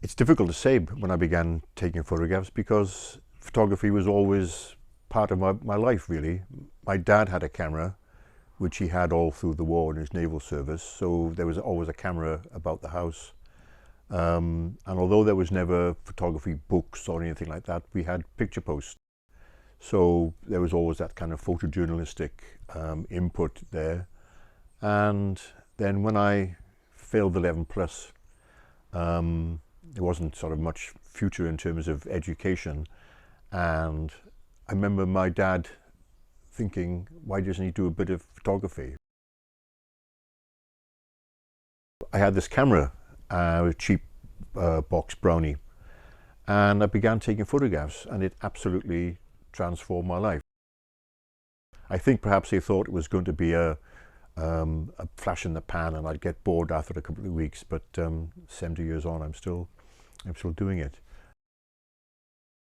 It's difficult to say when I began taking photographs because photography was always part of my life, really. My dad had a camera, which he had all through the war in his naval service, so there was always a camera about the house. And although there was never photography books or anything like that, we had picture posts. So there was always that kind of photojournalistic input there. And then when I failed 11 plus, there wasn't sort of much future in terms of education. And I remember my dad thinking, why doesn't he do a bit of photography? I had this camera, a cheap box Brownie, and I began taking photographs, and it absolutely transformed my life. I think perhaps he thought it was going to be a flash in the pan and I'd get bored after a couple of weeks, but 70 years on, I'm still doing it.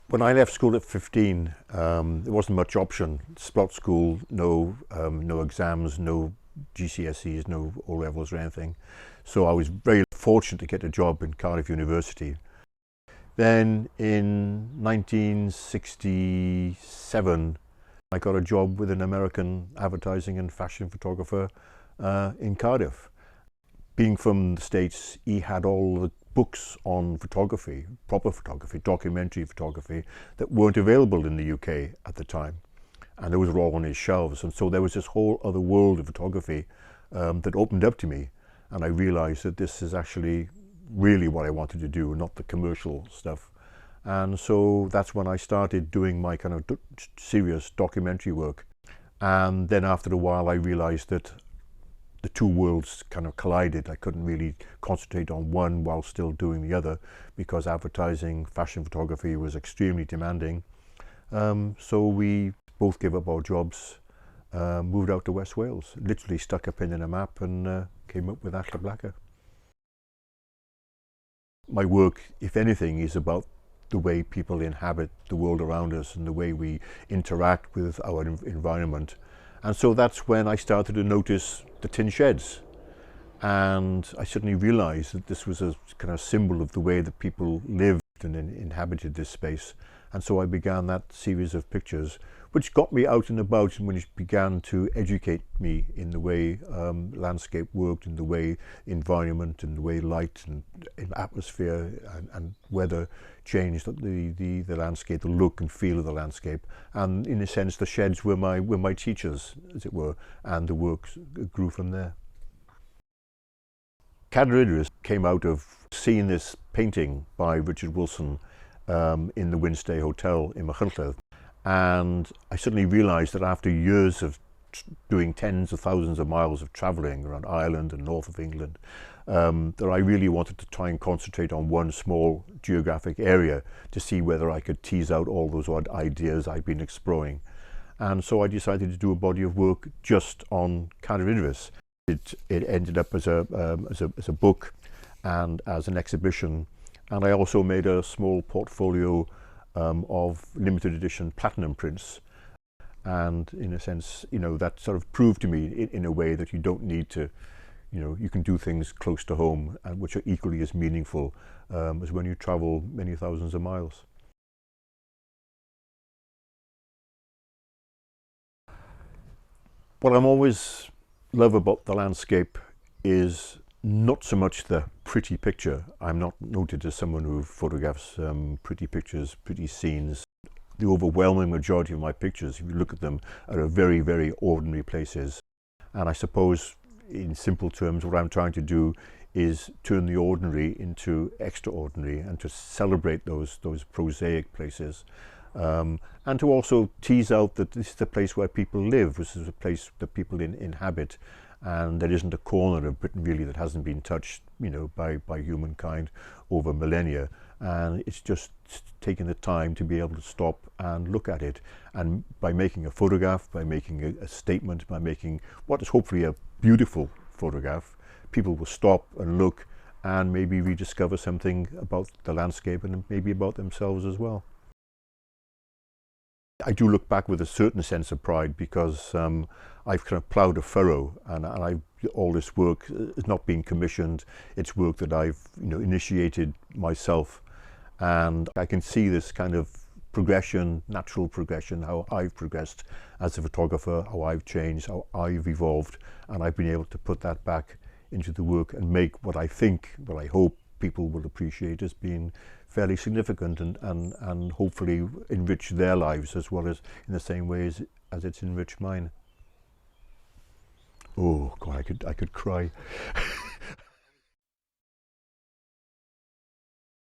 When I left school at 15, there wasn't much option. Spot school, no exams, no GCSEs, no O-levels or anything. So I was very fortunate to get a job in Cardiff University. Then in 1967, I got a job with an American advertising and fashion photographer in Cardiff. Being from the States, he had all the books on photography, proper photography, documentary photography, that weren't available in the UK at the time. And those were all on his shelves. And so there was this whole other world of photography that opened up to me. And I realized that this is actually really what I wanted to do, not the commercial stuff. And so that's when I started doing my kind of serious documentary work. And then after a while, I realized that the two worlds kind of collided. I couldn't really concentrate on one while still doing the other because advertising, fashion photography was extremely demanding. So we both gave up our jobs, moved out to West Wales, literally stuck a pin in a map and came up with Ashla Blacker. My work, if anything, is about the way people inhabit the world around us and the way we interact with our environment. And so that's when I started to notice the tin sheds. And I suddenly realized that this was a kind of symbol of the way that people lived and inhabited this space. And so I began that series of pictures, which got me out and about and which began to educate me in the way landscape worked, in the way environment, and the way light and atmosphere and weather changed the landscape, the look and feel of the landscape. And in a sense, the sheds were my teachers, as it were, and the work grew from there. Cadair Idris came out of seeing this painting by Richard Wilson in the Winstay Hotel in Machynlleth. And I suddenly realized that after years of doing tens of thousands of miles of traveling around Ireland and north of England, that I really wanted to try and concentrate on one small geographic area to see whether I could tease out all those odd ideas I'd been exploring. And so I decided to do a body of work just on Cadair Idris. It ended up as a book and as an exhibition. And I also made a small portfolio of limited edition platinum prints. And in a sense, that sort of proved to me in a way that you don't need to, you can do things close to home and which are equally as meaningful as when you travel many thousands of miles. What I'm always love about the landscape is not so much the pretty picture. I'm not noted as someone who photographs pretty pictures, pretty scenes. The overwhelming majority of my pictures, if you look at them, are very, very ordinary places. And I suppose, in simple terms, what I'm trying to do is turn the ordinary into extraordinary and to celebrate those prosaic places. And to also tease out that this is the place where people live, this is a place that people inhabit, and there isn't a corner of Britain really that hasn't been touched, by humankind over millennia. And it's just taking the time to be able to stop and look at it. And by making a photograph, by making a statement, by making what is hopefully a beautiful photograph, people will stop and look and maybe rediscover something about the landscape and maybe about themselves as well. I do look back with a certain sense of pride because I've kind of ploughed a furrow, and all this work has not been commissioned. It's work that I've initiated myself, and I can see this kind of progression, natural progression, how I've progressed as a photographer, how I've changed, how I've evolved, and I've been able to put that back into the work and make what I think, what I hope people will appreciate as being fairly significant, and hopefully enrich their lives as well as in the same way as it's enriched mine. Oh God, I could cry.